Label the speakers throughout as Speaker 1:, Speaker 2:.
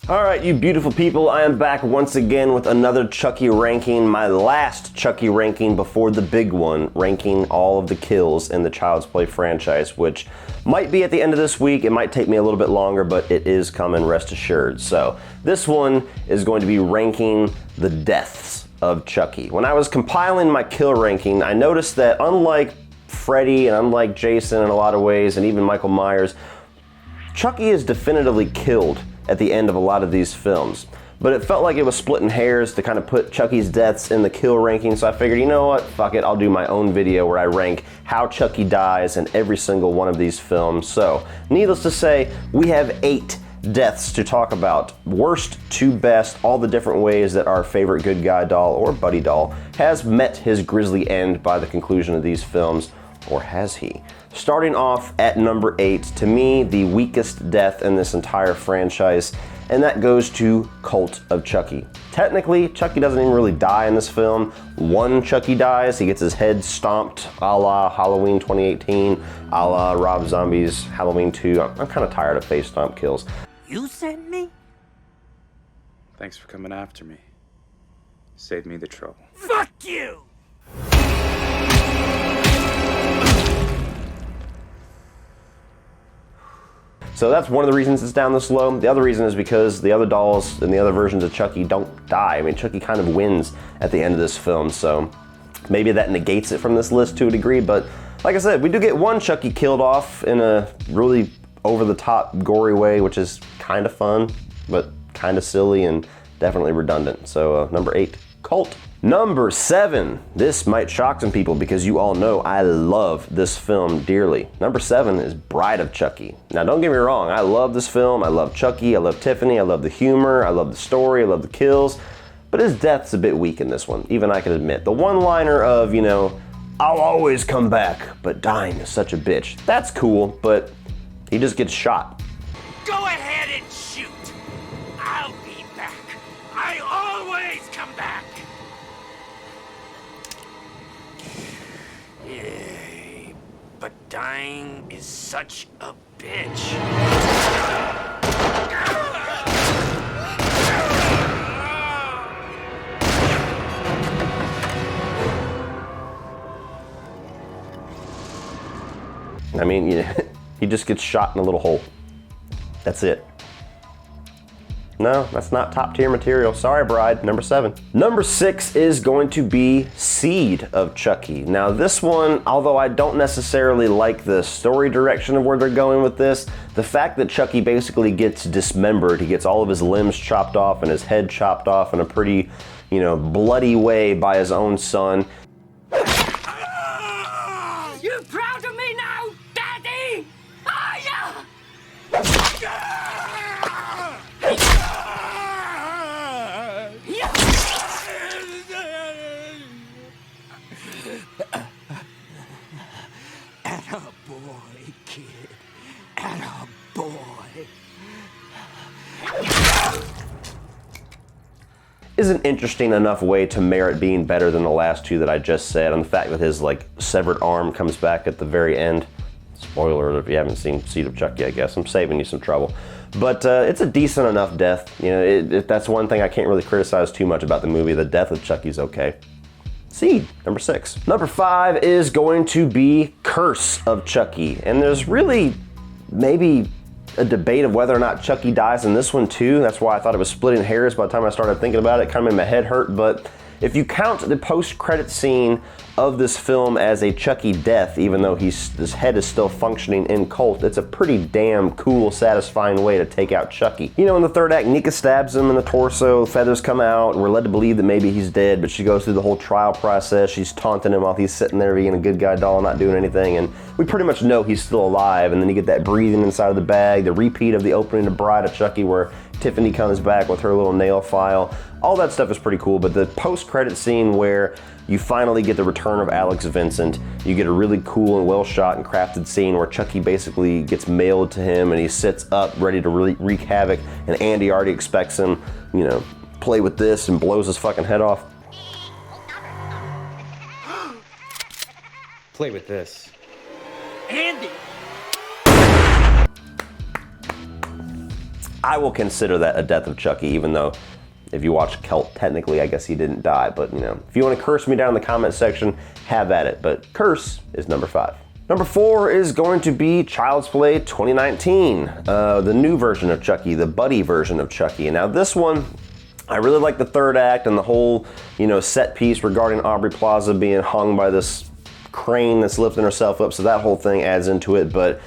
Speaker 1: Alright, you beautiful people, I am back once again with another Chucky ranking, my last Chucky ranking before the big one, ranking all of the kills in the Child's Play franchise, which might be at the end of this week. It might take me a little bit longer, but it is coming, rest assured. So this one is going to be ranking the deaths of Chucky. When I was compiling my kill ranking, I noticed that unlike Freddy and unlike Jason in a lot of ways, and even Michael Myers, Chucky is definitively killed at the end of a lot of these films. But it felt like it was splitting hairs to kind of put Chucky's deaths in the kill ranking, so I figured, you know what, fuck it, I'll do my own video where I rank how Chucky dies in every single one of these films. So, needless to say, we have 8 deaths to talk about. Worst to best, all the different ways that our favorite good guy doll, or buddy doll, has met his grisly end by the conclusion of these films, or has he? Starting off at number 8, to me, the weakest death in this entire franchise, and that goes to Cult of Chucky. Technically, Chucky doesn't even really die in this film. One Chucky dies, he gets his head stomped, a la Halloween 2018, a la Rob Zombie's Halloween 2. I'm kind of tired of face stomp kills.
Speaker 2: You sent me?
Speaker 3: Thanks for coming after me. Saved me the trouble.
Speaker 2: Fuck you!
Speaker 1: So that's one of the reasons it's down this low. The other reason is because the other dolls and the other versions of Chucky don't die. I mean, Chucky kind of wins at the end of this film, so maybe that negates it from this list to a degree, but like I said, we do get one Chucky killed off in a really over-the-top gory way, which is kind of fun, but kind of silly and definitely redundant. So number 8, Cult. Number 7, this might shock some people because you all know I love this film dearly. Number 7 is Bride of Chucky. Now don't get me wrong, I love this film, I love Chucky, I love Tiffany, I love the humor, I love the story, I love the kills, but his death's a bit weak in this one, even I can admit. The one-liner of, you know, I'll always come back, but dying is such a bitch. That's cool, but he just gets shot.
Speaker 2: Go ahead and shoot. I'll be back. I always come back. Yay, but dying is such a bitch.
Speaker 1: I mean, you know, he just gets shot in a little hole. That's it. No, that's not top tier material. Sorry, Bride. Number 7. Number 6 is going to be Seed of Chucky. Now this one, although I don't necessarily like the story direction of where they're going with this, the fact that Chucky basically gets dismembered, he gets all of his limbs chopped off and his head chopped off in a pretty, you know, bloody way by his own son.
Speaker 2: You proud of me now, Daddy? Are ya? Attaboy, kid. Attaboy.
Speaker 1: Is an interesting enough way to merit being better than the last 2 that I just said, and the fact that his like severed arm comes back at the very end. Spoiler alert if you haven't seen Seed of Chucky, I guess. I'm saving you some trouble. But it's a decent enough death. You know, that's one thing I can't really criticize too much about the movie. The death of Chucky's okay. Seed, number 6. Number 5 is going to be Curse of Chucky. And there's really maybe a debate of whether or not Chucky dies in this one too. That's why I thought it was splitting hairs by the time I started thinking about it. It kind of made my head hurt, but if you count the post-credit scene of this film as a Chucky death, even though his head is still functioning in Cult, it's a pretty damn cool, satisfying way to take out Chucky. You know, in the third act, Nika stabs him in the torso, feathers come out, and we're led to believe that maybe he's dead, but she goes through the whole trial process. She's taunting him while he's sitting there being a good guy doll, not doing anything, and we pretty much know he's still alive, and then you get that breathing inside of the bag, the repeat of the opening of Bride of Chucky where Tiffany comes back with her little nail file. All that stuff is pretty cool, but the post-credit scene where you finally get the return of Alex Vincent, you get a really cool and well-shot and crafted scene where Chucky basically gets mailed to him and he sits up ready to wreak havoc, and Andy already expects him, you know, play with this, and blows his fucking head off.
Speaker 3: Play with this.
Speaker 2: Andy!
Speaker 1: I will consider that a death of Chucky, even though if you watch Cult, technically I guess he didn't die, but you know, if you want to curse me down in the comment section, have at it, but curse is number 5. Number 4 is going to be Child's Play 2019, the new version of Chucky, the buddy version of Chucky. And now this one, I really like the third act and the whole, you know, set piece regarding Aubrey Plaza being hung by this crane that's lifting herself up, so that whole thing adds into it, but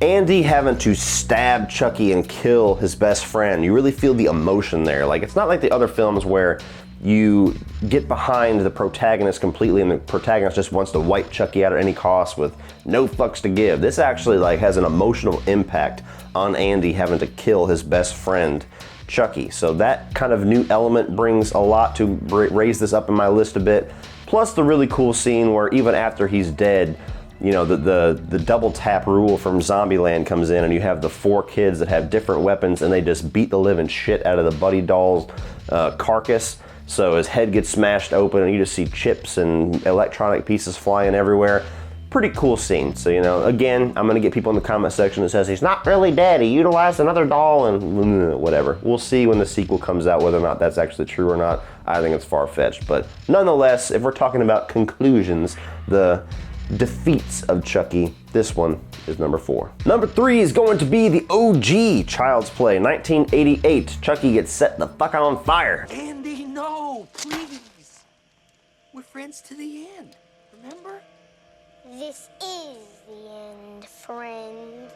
Speaker 1: Andy having to stab Chucky and kill his best friend, you really feel the emotion there. Like, it's not like the other films where you get behind the protagonist completely and the protagonist just wants to wipe Chucky out at any cost with no fucks to give. This actually like has an emotional impact on Andy having to kill his best friend, Chucky. So that kind of new element brings a lot to raise this up in my list a bit. Plus the really cool scene where even after he's dead, you know, the double tap rule from Zombieland comes in and you have the 4 kids that have different weapons and they just beat the living shit out of the Buddy doll's carcass. So his head gets smashed open and you just see chips and electronic pieces flying everywhere. Pretty cool scene. So, you know, again, I'm gonna get people in the comment section that says he's not really dead, he utilized another doll and whatever. We'll see when the sequel comes out whether or not that's actually true or not. I think it's far-fetched, but nonetheless, if we're talking about conclusions, the defeats of Chucky, this one is number 4. Number 3 is going to be the OG Child's Play, 1988. Chucky gets set the fuck on fire.
Speaker 2: Andy, no, please. We're friends to the end, remember?
Speaker 4: This is the end, friend.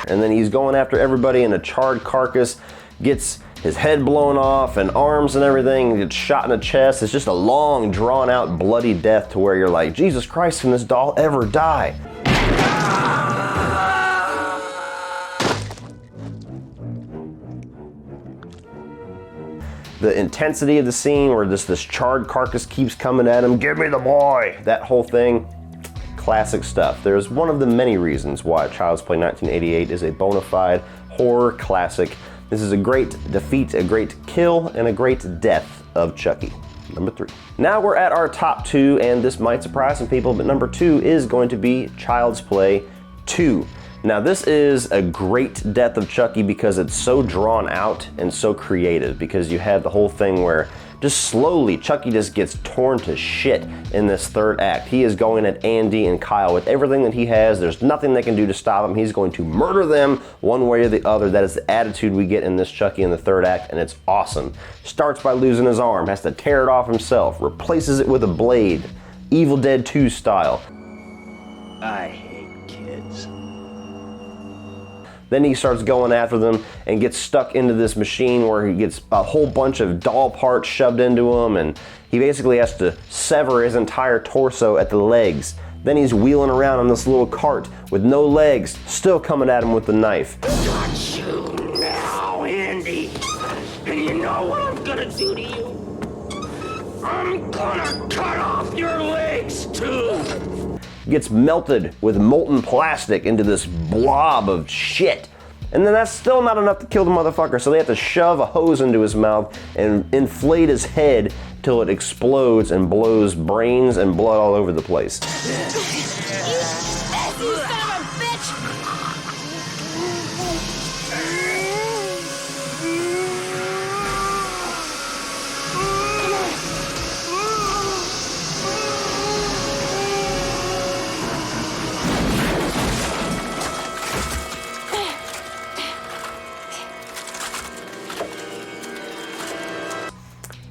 Speaker 1: And then he's going after everybody in a charred carcass, gets his head blown off and arms and everything, gets shot in the chest. It's just a long, drawn out, bloody death to where you're like, Jesus Christ, can this doll ever die? The intensity of the scene where this charred carcass keeps coming at him, give me the boy, that whole thing, classic stuff. There's one of the many reasons why Child's Play 1988 is a bona fide horror classic. This is a great defeat, a great kill, and a great death of Chucky. Number 3. Now we're at our top 2, and this might surprise some people, but number 2 is going to be Child's Play 2. Now this is a great death of Chucky because it's so drawn out and so creative, because you have the whole thing where just slowly Chucky just gets torn to shit in this third act. He is going at Andy and Kyle with everything that he has. There's nothing they can do to stop him. He's going to murder them one way or the other. That is the attitude we get in this Chucky in the third act, and it's awesome. Starts by losing his arm, has to tear it off himself, replaces it with a blade, Evil Dead 2 style.
Speaker 2: I hate kids.
Speaker 1: Then he starts going after them and gets stuck into this machine where he gets a whole bunch of doll parts shoved into him, and he basically has to sever his entire torso at the legs. Then he's wheeling around on this little cart with no legs, still coming at him with the knife.
Speaker 2: Got you now, Andy. And you know what I'm gonna do to you? I'm gonna cut off your legs too.
Speaker 1: Gets melted with molten plastic into this blob of shit. And then that's still not enough to kill the motherfucker, so they have to shove a hose into his mouth and inflate his head till it explodes and blows brains and blood all over the place.
Speaker 4: You son of a bitch!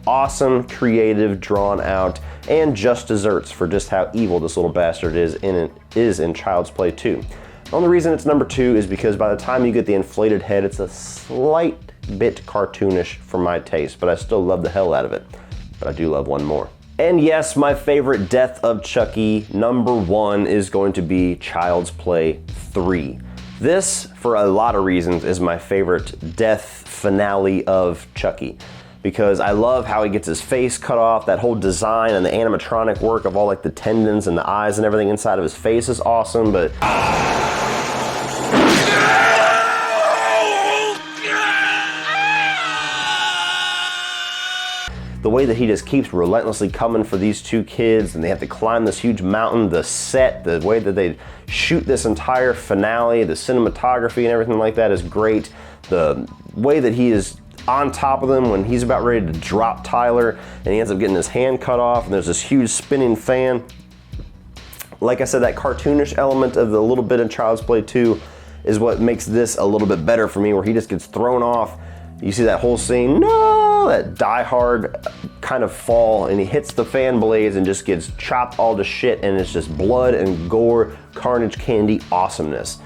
Speaker 1: Awesome, creative, drawn out, and just desserts for just how evil this little bastard is in Child's Play 2. The only reason it's number 2 is because by the time you get the inflated head, it's a slight bit cartoonish for my taste, but I still love the hell out of it. But I do love one more. And yes, my favorite death of Chucky, number 1, is going to be Child's Play 3. This, for a lot of reasons, is my favorite death finale of Chucky, because I love how he gets his face cut off. That whole design and the animatronic work of all like the tendons and the eyes and everything inside of his face is awesome, but the way that he just keeps relentlessly coming for these two kids, and they have to climb this huge mountain, the set, the way that they shoot this entire finale, the cinematography and everything like that is great. The way that he is on top of them when he's about ready to drop Tyler and he ends up getting his hand cut off and there's this huge spinning fan. Like I said, that cartoonish element of the little bit of Child's Play 2 is what makes this a little bit better for me, where he just gets thrown off. You see that whole scene, no, that Die Hard kind of fall, and he hits the fan blades and just gets chopped all to shit, and it's just blood and gore, carnage candy awesomeness.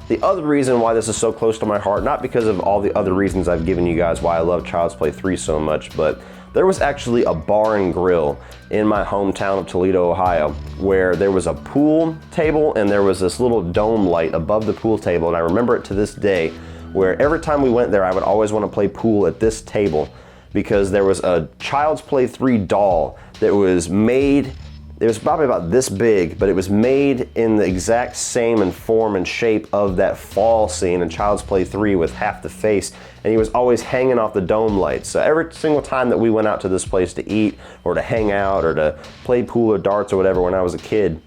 Speaker 1: The other reason why this is so close to my heart, not because of all the other reasons I've given you guys why I love Child's Play 3 so much, but there was actually a bar and grill in my hometown of Toledo, Ohio, where there was a pool table and there was this little dome light above the pool table, and I remember it to this day, where every time we went there I would always want to play pool at this table, because there was a Child's Play 3 doll that was made. It was probably about this big, but it was made in the exact same and form and shape of that fall scene in Child's Play 3 with half the face, and he was always hanging off the dome lights. So every single time that we went out to this place to eat or to hang out or to play pool or darts or whatever when I was a kid,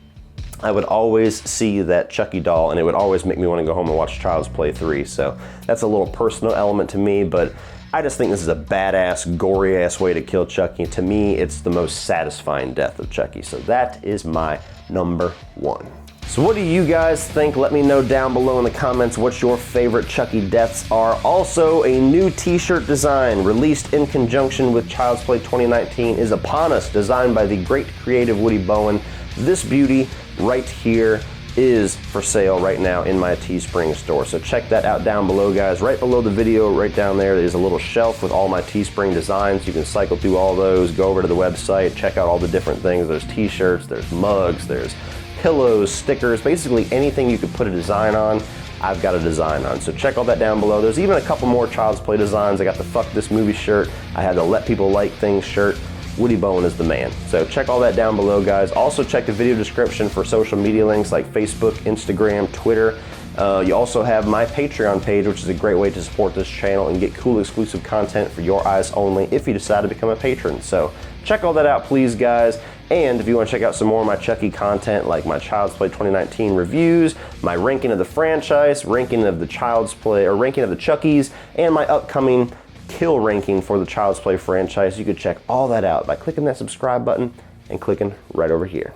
Speaker 1: I would always see that Chucky doll, and it would always make me want to go home and watch Child's Play 3. So that's a little personal element to me, but I just think this is a badass, gory-ass way to kill Chucky. To me, it's the most satisfying death of Chucky. So that is my number one. So what do you guys think? Let me know down below in the comments what your favorite Chucky deaths are. Also, a new t-shirt design released in conjunction with Child's Play 2019 is upon us, designed by the great creative Woody Bowen. This beauty right here is for sale right now in my Teespring store. So check that out down below, guys. Right below the video, right down there, is a little shelf with all my Teespring designs. You can cycle through all those, go over to the website, check out all the different things. There's t-shirts, there's mugs, there's pillows, stickers, basically anything you could put a design on, I've got a design on. So check all that down below. There's even a couple more Child's Play designs. I got the Fuck This Movie shirt. I had the Let People Like Things shirt. Woody Bowen is the man. So check all that down below, guys. Also check the video description for social media links like Facebook, Instagram, Twitter. You also have my Patreon page, which is a great way to support this channel and get cool exclusive content for your eyes only if you decide to become a patron. So check all that out, please, guys. And if you want to check out some more of my Chucky content, like my Child's Play 2019 reviews, my ranking of the franchise, ranking of the Child's Play, or ranking of the Chuckies, and my upcoming kill ranking for the Child's Play franchise, you could check all that out by clicking that subscribe button and clicking right over here.